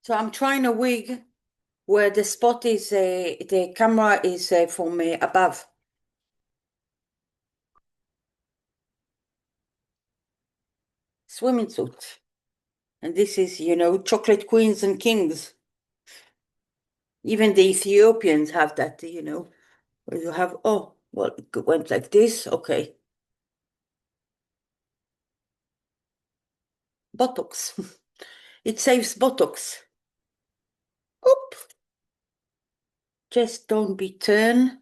So I'm trying a wig where the spot is the camera is from above. Swimming suit. And this is, chocolate queens and kings. Even the Ethiopians have that, where you have, oh, well, it went like this. Okay. Botox. It saves Botox. Oop. Just don't be turned.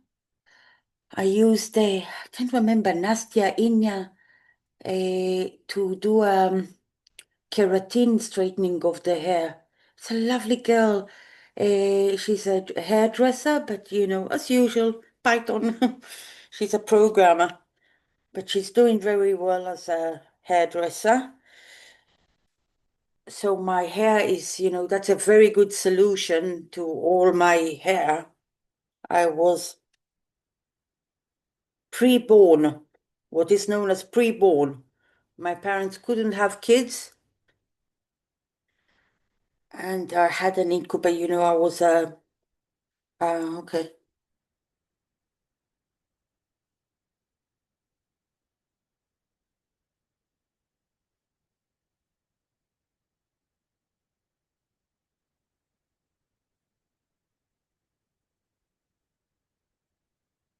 I used, I can't remember, Nastia Inya to do keratin straightening of the hair. It's a lovely girl. She's a hairdresser, but as usual, Python. She's a programmer, but she's doing very well as a hairdresser. So my hair is, that's a very good solution to all my hair. I was pre-born, what is known as pre-born. My parents couldn't have kids, and I had an incubator. I was a okay.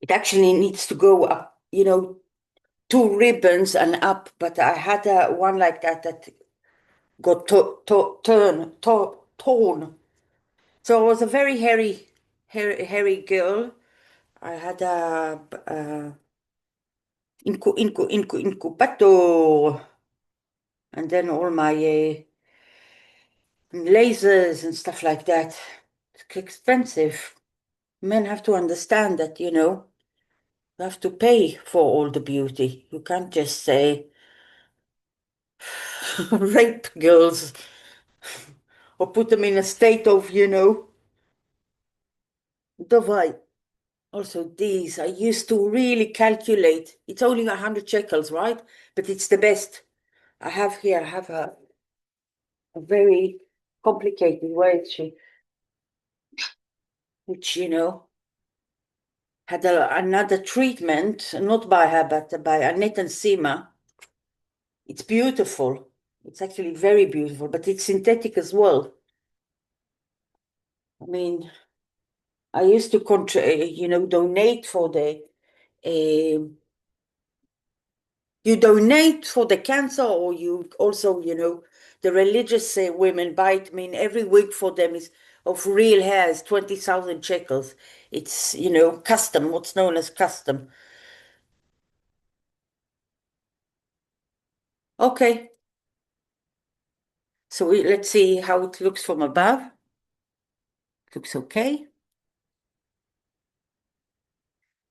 It actually needs to go up, two ribbons and up. But I had one like that got torn. So I was a very hairy girl. I had a incubator, and then all my lasers and stuff like that. It's expensive. Men have to understand that, you have to pay for all the beauty. You can't just say rape girls or put them in a state of, divide. Also, these I used to really calculate. It's only 100 shekels, right? But it's the best. I have a very complicated way, which, had another treatment, not by her, but by Annette and Sima. It's beautiful. It's actually very beautiful, but it's synthetic as well. I mean, I used to donate for the um you donate for the cancer, or you also, the religious women buy it. I mean, every week for them is of real hair is 20,000 shekels. It's, custom, what's known as custom. Okay, so let's see how it looks from above. Looks okay.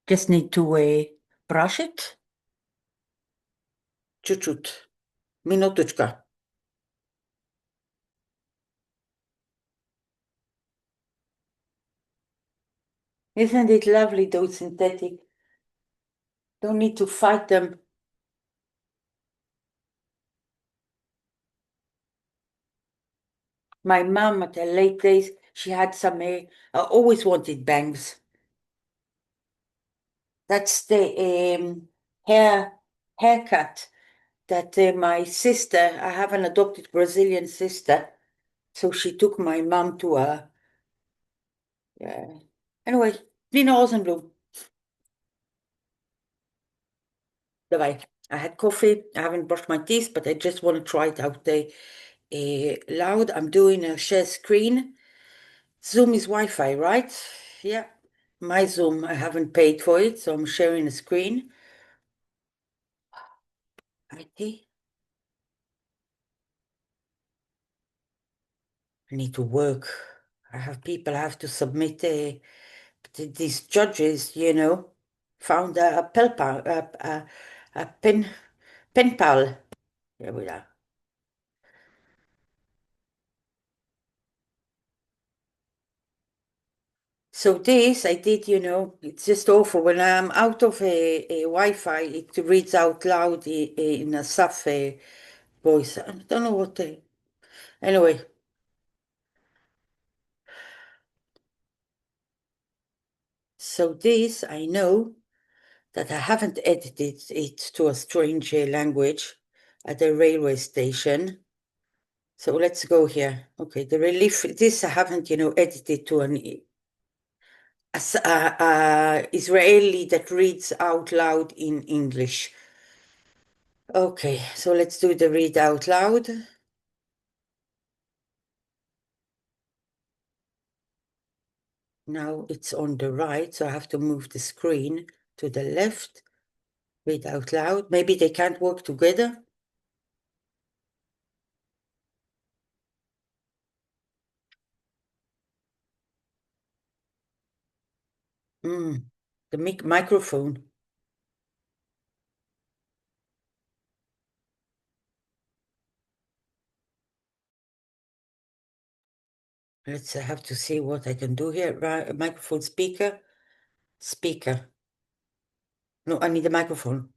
Just need to brush it. Чуть-чуть. Minutочка. Isn't it lovely, those synthetic? Don't need to fight them. My mom at her late days, she had some I always wanted bangs. That's the hair haircut that my sister, I have an adopted Brazilian sister, so she took my mom to a, anyway, Nina Rosenblum. Bye. I had coffee. I haven't brushed my teeth, but I just want to try it out there loud. I'm doing a share screen. Zoom is Wi-Fi, right? Yeah. My Zoom, I haven't paid for it, so I'm sharing a screen. IT. I need to work. I have people I have to submit. These judges, found a pen pal. There we are. So this I did, it's just awful. When I'm out of a Wi-Fi, it reads out loud in a soft voice. I don't know what they. Anyway, So this, I know that I haven't edited it to a strange language at the railway station. So let's go here. Okay, the relief, this I haven't, edited to an Israeli that reads out loud in English. Okay, so let's do the read out loud. Now it's on the right, so I have to move the screen to the left. Read out loud. Maybe they can't work together. The microphone. Let's have to see what I can do here. Microphone speaker. Speaker. No, I need a microphone.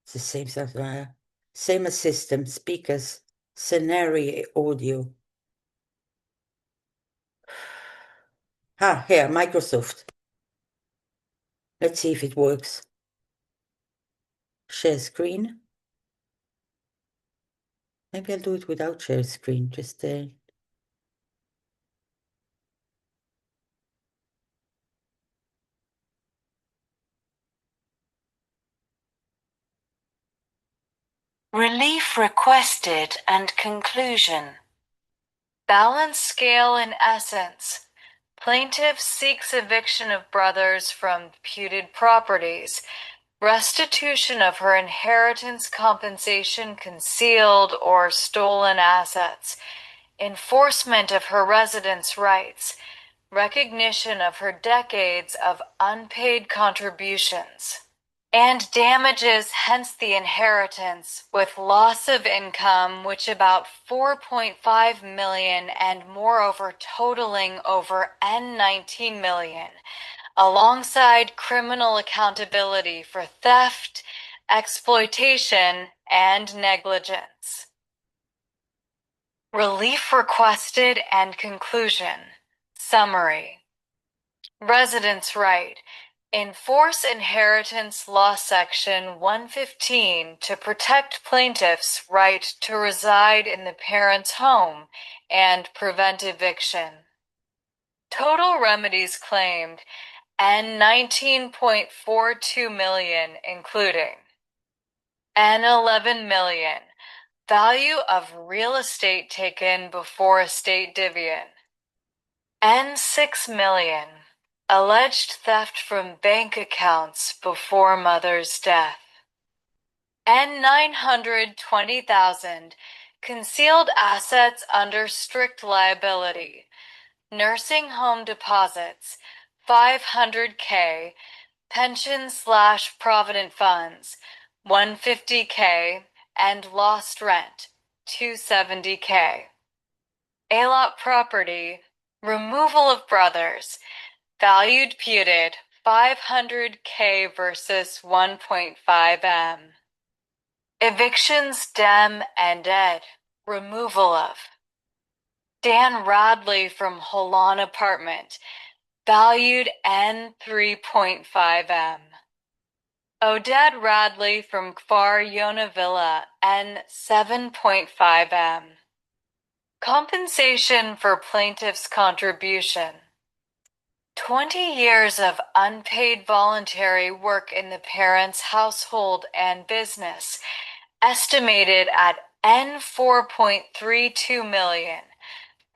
It's the same stuff. Same as system. Speakers. Scenario audio. Here, Microsoft. Let's see if it works. Share screen. Maybe I'll do it without share screen. Just Relief requested and conclusion. Balance scale in essence. Plaintiff seeks eviction of brothers from imputed properties, restitution of her inheritance, compensation, concealed or stolen assets, enforcement of her residence rights, recognition of her decades of unpaid contributions, and damages, hence the inheritance, with loss of income, which about 4.5 million and moreover totaling over N19 million, alongside criminal accountability for theft, exploitation, and negligence. Relief requested and conclusion. Summary. Residence right. Enforce Inheritance Law Section 115 to protect plaintiffs' right to reside in the parent's home and prevent eviction. Total remedies claimed and 19.42 million including and 11 million value of real estate taken before estate division and 6 million alleged theft from bank accounts before mother's death and 920,000 concealed assets under strict liability, nursing home deposits 500K, pension/provident funds 150K, and lost rent 270K. ALOT property, removal of brothers, valued puted 500K versus 1.5 M. Evictions dem and ed, removal of Dan Radley from Holon apartment, valued N 3.5 M. Oded Radley from Kfar Yona Villa, N 7.5 M. Compensation for plaintiff's contribution. 20 years of unpaid voluntary work in the parent's household and business, estimated at N 4.32 million,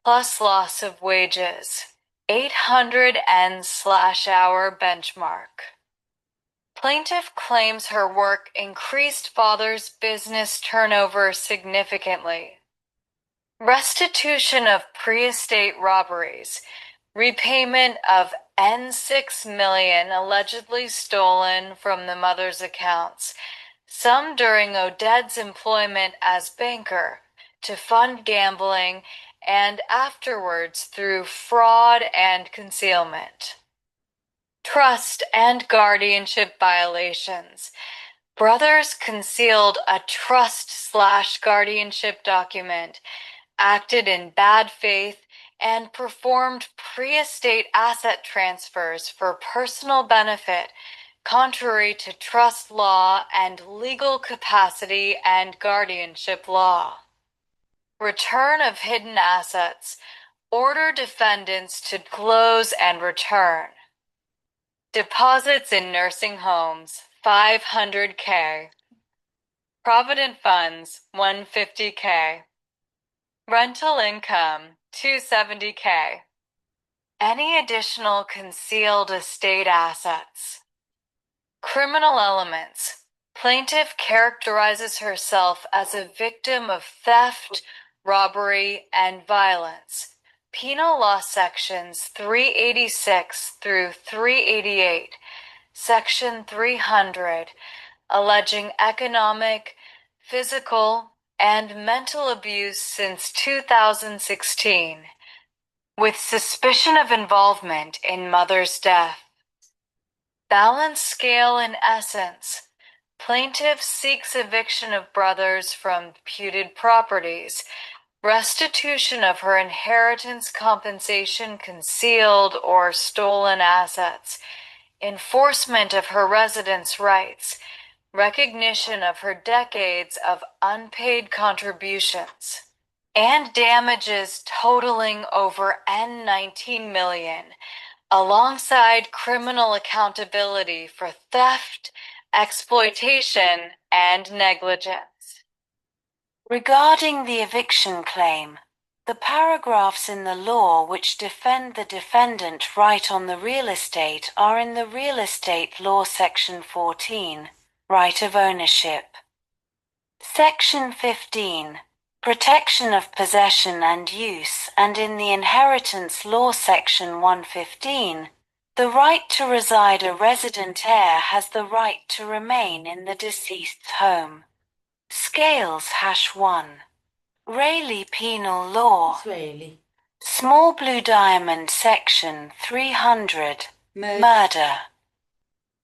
plus loss of wages, 800 N/hour benchmark. Plaintiff claims her work increased father's business turnover significantly. Restitution of pre-estate robberies, repayment of N6 million allegedly stolen from the mother's accounts, some during Oded's employment as banker, to fund gambling, and afterwards through fraud and concealment. Trust and guardianship violations. Brothers concealed a trust/guardianship document, acted in bad faith, and performed pre-estate asset transfers for personal benefit, contrary to trust law and legal capacity and guardianship law. Return of hidden assets. Order defendants to close and return. Deposits in nursing homes, $500K. Provident funds, $150K. Rental income, $270K. Any additional concealed estate assets. Criminal elements. Plaintiff characterizes herself as a victim of theft, robbery, and violence. Penal Law Sections 386 through 388, Section 300, alleging economic, physical, and mental abuse since 2016, with suspicion of involvement in mother's death. Balance scale in essence. Plaintiff seeks eviction of brothers from imputed properties, restitution of her inheritance compensation concealed or stolen assets, enforcement of her residence rights, recognition of her decades of unpaid contributions, and damages totaling over N19 million, alongside criminal accountability for theft, exploitation, and negligence. Regarding the eviction claim, the paragraphs in the law which defend the defendant right on the real estate are in the Real Estate Law Section 14, Right of Ownership. Section 15, Protection of Possession and Use, and in the Inheritance Law Section 115, the right to reside. A resident heir has the right to remain in the deceased's home. Scales #1. Rayleigh Penal Law. Israeli. Small Blue Diamond Section 300. Murder.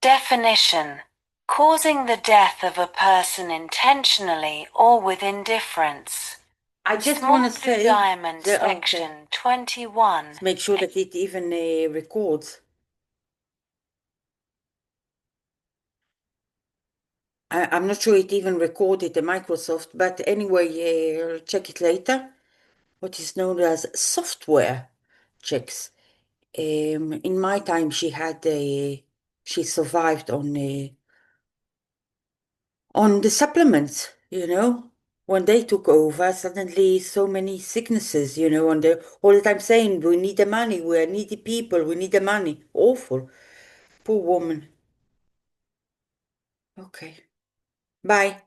Definition. Causing the death of a person intentionally or with indifference. I just Small want to Blue say Diamond that, Section 21. make sure that it even records. I'm not sure it even recorded the Microsoft, but anyway, I'll check it later. What is known as software checks. In my time, she survived on the supplements, When they took over, suddenly so many sicknesses, and they're all the time saying, we need the money, we are needy people, we need the money. Awful. Poor woman. Okay. Bye.